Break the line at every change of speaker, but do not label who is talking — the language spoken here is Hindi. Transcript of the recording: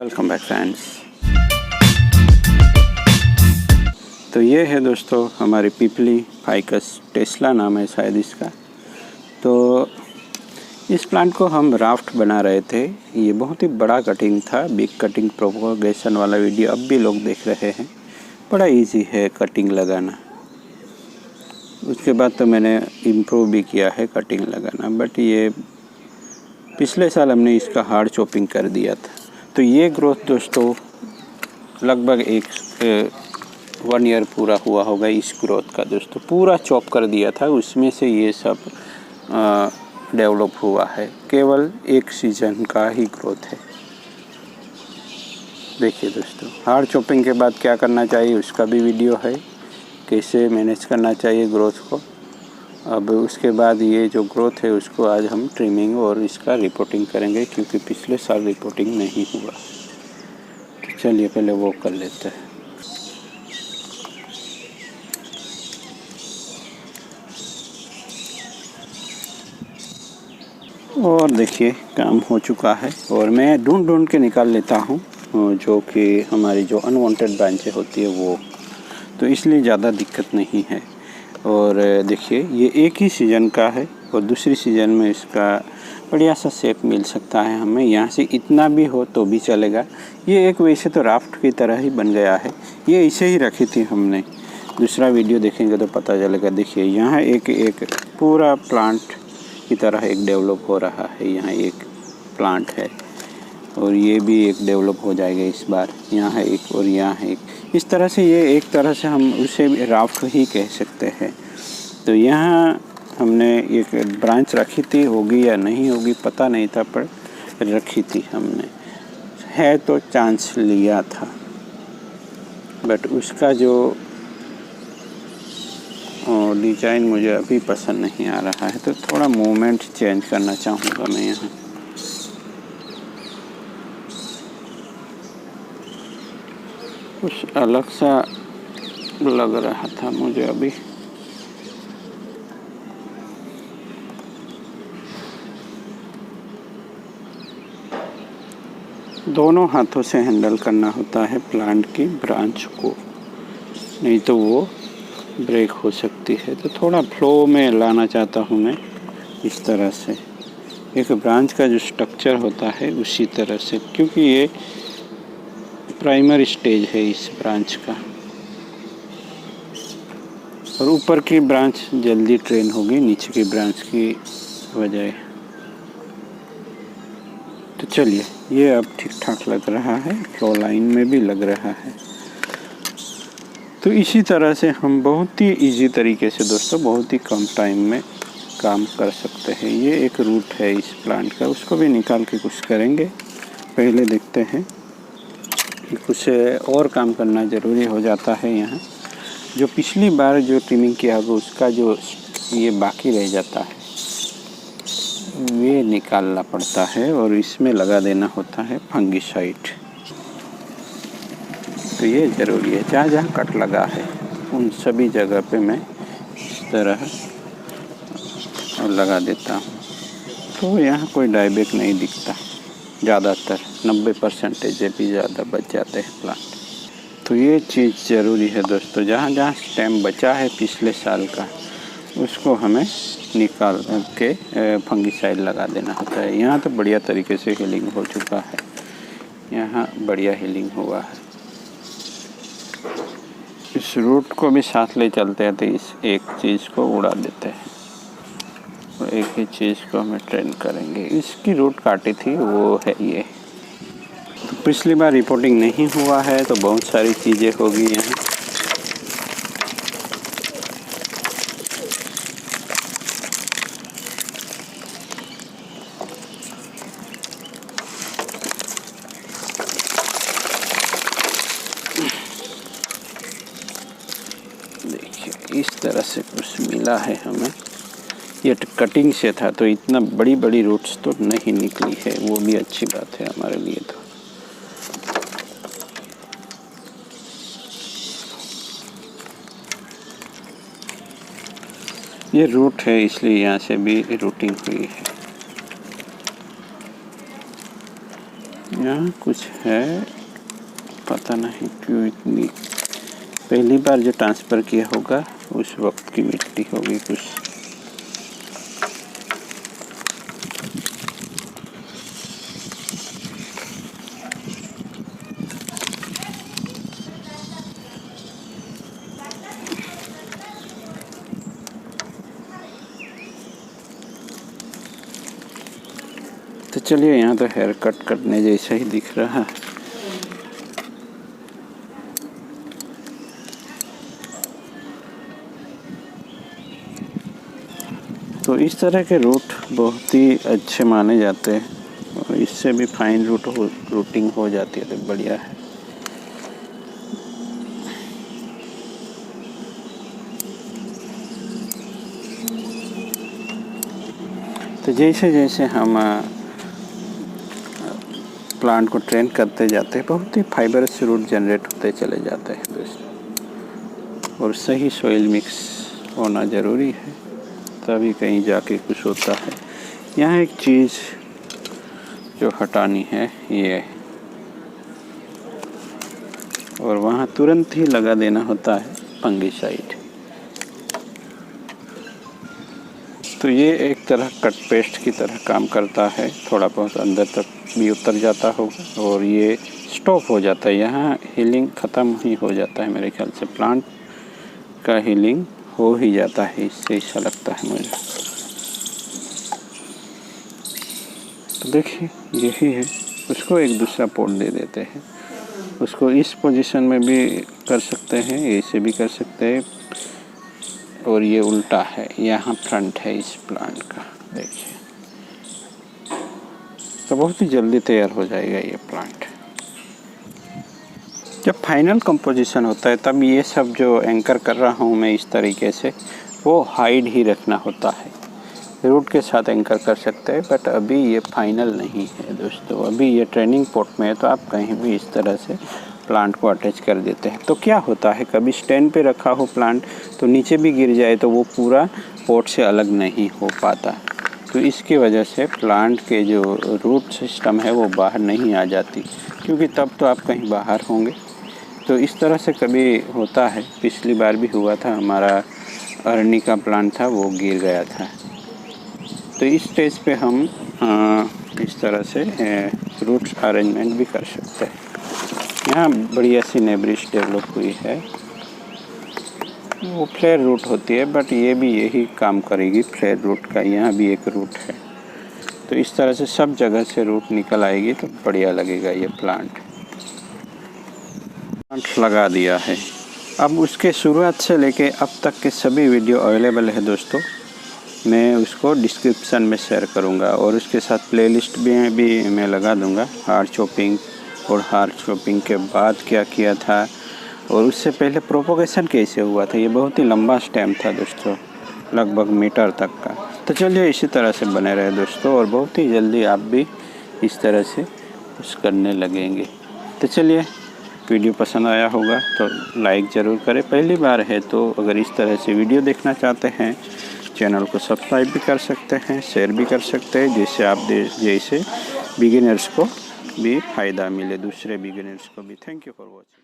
Welcome back friends. तो ये है दोस्तों हमारी पिपली फाइकस टेस्ला नाम है शायद इसका। तो इस प्लांट को हम राफ्ट बना रहे थे। ये बहुत ही बड़ा कटिंग था, बिग कटिंग प्रोपोगेशन वाला वीडियो अब भी लोग देख रहे हैं। बड़ा इजी है कटिंग लगाना। उसके बाद तो मैंने इम्प्रूव भी किया है कटिंग लगाना, बट ये पिछले साल हमने इसका हार्ड चॉपिंग कर दिया था। तो ये ग्रोथ दोस्तों लगभग 1 ईयर पूरा हुआ होगा इस ग्रोथ का दोस्तों। पूरा चॉप कर दिया था, उसमें से ये सब डेवलप हुआ है। केवल एक सीज़न का ही ग्रोथ है। देखिए दोस्तों, हार्ड चॉपिंग के बाद क्या करना चाहिए उसका भी वीडियो है, कैसे मैनेज करना चाहिए ग्रोथ को। अब उसके बाद ये जो ग्रोथ है उसको आज हम ट्रिमिंग और इसका रिपोर्टिंग करेंगे, क्योंकि पिछले साल रिपोर्टिंग नहीं हुआ। तो चलिए पहले वो कर लेते हैं। और देखिए काम हो चुका है, और मैं ढूंढ के निकाल लेता हूँ जो कि हमारी जो अनवांटेड ब्रांचें होती है वो, तो इसलिए ज़्यादा दिक्कत नहीं है। और देखिए ये एक ही सीज़न का है और दूसरी सीज़न में इसका बढ़िया सा शेप मिल सकता है हमें। यहाँ से इतना भी हो तो भी चलेगा। ये एक वैसे तो राफ्ट की तरह ही बन गया है। ये इसे ही रखी थी हमने, दूसरा वीडियो देखेंगे तो पता चलेगा। देखिए यहाँ एक पूरा प्लांट की तरह एक डेवलप हो रहा है। यहाँ एक प्लांट है और ये भी एक डेवलप हो जाएगा इस बार। यहाँ है एक और यहाँ है एक। इस तरह से ये एक तरह से हम उसे राफ्ट ही कह सकते हैं। तो यहाँ हमने एक ब्रांच रखी थी, होगी या नहीं होगी पता नहीं था, पर रखी थी हमने। है तो चांस लिया था, बट उसका जो डिज़ाइन मुझे अभी पसंद नहीं आ रहा है, तो थोड़ा मूवमेंट चेंज करना चाहूँगा मैं यहाँ। कुछ अलग सा लग रहा था मुझे अभी। दोनों हाथों से हैंडल करना होता है प्लांट की ब्रांच को, नहीं तो वो ब्रेक हो सकती है। तो थोड़ा फ्लो में लाना चाहता हूँ मैं इस तरह से, एक ब्रांच का जो स्ट्रक्चर होता है उसी तरह से, क्योंकि ये प्राइमरी स्टेज है इस ब्रांच का, और ऊपर की ब्रांच जल्दी ट्रेन होगी नीचे की ब्रांच की बजाय। तो चलिए ये अब ठीक ठाक लग रहा है, फ्लो लाइन में भी लग रहा है। तो इसी तरह से हम बहुत ही इजी तरीके से दोस्तों बहुत ही कम टाइम में काम कर सकते हैं। ये एक रूट है इस प्लांट का, उसको भी निकाल के कुछ करेंगे। पहले देखते हैं, कुछ और काम करना ज़रूरी हो जाता है यहाँ। जो पिछली बार जो ट्रिमिंग किया होगा उसका जो ये बाकी रह जाता है ये निकालना पड़ता है, और इसमें लगा देना होता है फंगिसाइड। तो ये ज़रूरी है, जहाँ जहाँ कट लगा है उन सभी जगह पे मैं इस तरह लगा देता हूँ। तो यहाँ कोई डायबैक नहीं दिखता, ज़्यादातर 90% भी ज़्यादा बच जाते हैं प्लांट। तो ये चीज़ ज़रूरी है दोस्तों, जहाँ जहाँ स्टेम बचा है पिछले साल का उसको हमें निकाल के फंगिसाइड लगा देना होता है। यहाँ तो बढ़िया तरीके से हीलिंग हो चुका है, यहाँ बढ़िया हीलिंग हुआ है। इस रूट को भी साथ ले चलते हैं, तो इस एक चीज़ को उड़ा देते हैं और एक ही चीज़ को हमें ट्रेन करेंगे। इसकी रूट काटी थी वो है ये। तो पिछली बार रिपोर्टिंग नहीं हुआ है तो बहुत सारी चीज़ें होगी यहाँ। देखिए इस तरह से कुछ मिला है हमें। ये कटिंग से था तो इतना बड़ी बड़ी रूट्स तो नहीं निकली है, वो भी अच्छी बात है हमारे लिए। तो ये रूट है इसलिए यहाँ से भी रूटिंग हुई है। यहाँ कुछ है, पता नहीं क्यों इतनी, पहली बार जो ट्रांसफ़र किया होगा उस वक्त की मिट्टी होगी कुछ। तो चलिए, यहाँ तो हेयर कट करने जैसा ही दिख रहा है। तो इस तरह के रूट बहुत ही अच्छे माने जाते हैं और इससे भी फाइन रूटिंग हो जाती है तो बढ़िया है। तो जैसे जैसे हम प्लांट को ट्रेन करते जाते हैं, बहुत ही फाइबरस रूट जनरेट होते चले जाते हैं दोस्तों। और सही सॉइल मिक्स होना ज़रूरी है, तभी कहीं जाके कुछ होता है। यहाँ एक चीज़ जो हटानी है ये, और वहाँ तुरंत ही लगा देना होता है फंगिसाइड। तो ये एक तरह कट पेस्ट की तरह काम करता है, थोड़ा बहुत अंदर तक भी उतर जाता होगा और ये स्टॉप हो जाता है। यहाँ हीलिंग ख़त्म ही हो जाता है मेरे ख्याल से, प्लांट का हीलिंग हो ही जाता है, इससे ऐसा लगता है मुझे। तो देखिए यही है, उसको एक दूसरा पोट दे देते हैं। उसको इस पोजीशन में भी कर सकते हैं, ऐसे भी कर सकते हैं, और ये उल्टा है, यहाँ फ्रंट है इस प्लांट का, देखिए। तो बहुत ही जल्दी तैयार हो जाएगा ये प्लांट। जब फाइनल कंपोजिशन होता है तब ये सब जो एंकर कर रहा हूँ मैं इस तरीके से, वो हाइड ही रखना होता है। रूट के साथ एंकर कर सकते हैं, बट अभी ये फाइनल नहीं है दोस्तों। अभी ये ट्रेनिंग पॉट में है, तो आप कहीं भी इस तरह से प्लांट को अटैच कर देते हैं। तो क्या होता है, कभी स्टैंड पे रखा हो प्लांट तो नीचे भी गिर जाए तो वो पूरा पॉट से अलग नहीं हो पाता। तो इसकी वजह से प्लांट के जो रूट सिस्टम है वो बाहर नहीं आ जाती, क्योंकि तब तो आप कहीं बाहर होंगे। तो इस तरह से कभी होता है, पिछली बार भी हुआ था, हमारा अरनी का प्लांट था वो गिर गया था। तो इस स्टेज पे हम इस तरह से रूट्स अरेंजमेंट भी कर सकते हैं। यहाँ बढ़िया सी नेब्रिश डेवलप हुई है, वो फ्लेयर रूट होती है, बट ये भी यही काम करेगी फ्लेयर रूट का। यहाँ भी एक रूट है, तो इस तरह से सब जगह से रूट निकल आएगी तो बढ़िया लगेगा ये प्लांट लगा दिया है। अब उसके शुरुआत से लेके अब तक के सभी वीडियो अवेलेबल है दोस्तों, मैं उसको डिस्क्रिप्शन में शेयर करूंगा, और उसके साथ प्लेलिस्ट भी मैं लगा दूंगा। हार्ड चॉपिंग और हार्ड चॉपिंग के बाद क्या किया था, और उससे पहले प्रोपोगेशन कैसे हुआ था। ये बहुत ही लंबा स्टेम था दोस्तों, लगभग मीटर तक का। तो चलिए इसी तरह से बने रहे दोस्तों, और बहुत ही जल्दी आप भी इस तरह से कुछ करने लगेंगे। तो चलिए, वीडियो पसंद आया होगा तो लाइक ज़रूर करें। पहली बार है तो अगर इस तरह से वीडियो देखना चाहते हैं, चैनल को सब्सक्राइब भी कर सकते हैं, शेयर भी कर सकते हैं, जिससे आप जैसे बिगिनर्स को भी फ़ायदा मिले, दूसरे बिगिनर्स को भी। Thank you for watching.